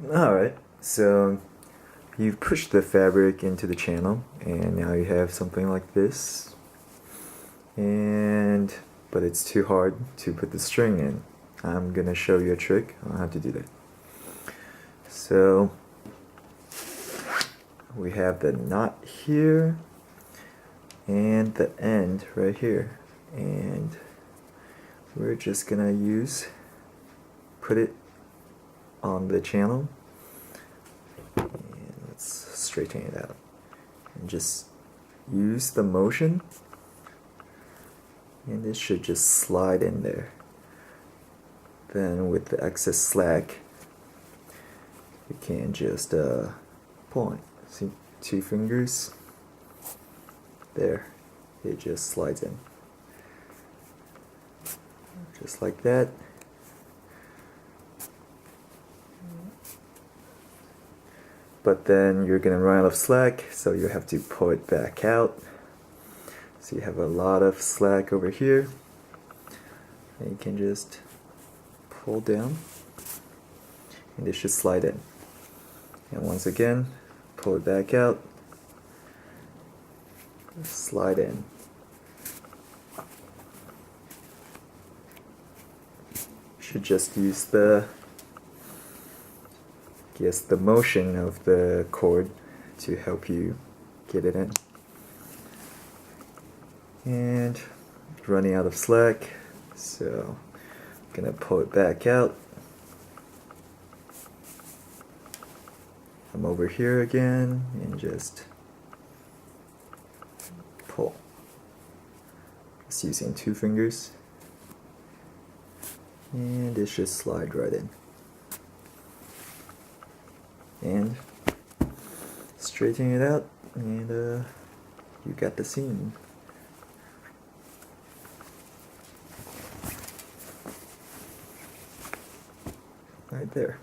Alright, so you've pushed the fabric into the channel and now you have something like this, but it's too hard to put the string in. I'm gonna show you a trick on how to do that. So we have the knot here and the end right here, and we're just gonna put it on the channel, and let's straighten it out and just use the motion, and it should just slide in there. Then with the excess slack you can just pull it. See, 2 fingers there, it just slides in just like that. But then you're gonna run out of slack, so you have to pull it back out. So you have a lot of slack over here, and you can just pull down and it should slide in. And once again, pull it back out, slide in. Should just use the motion of the cord to help you get it in. And running out of slack, so I'm gonna pull it back out. I'm over here again and just pull. Just using 2 fingers, and it should slide right in. And straighten it out, and you got the seam. Right there.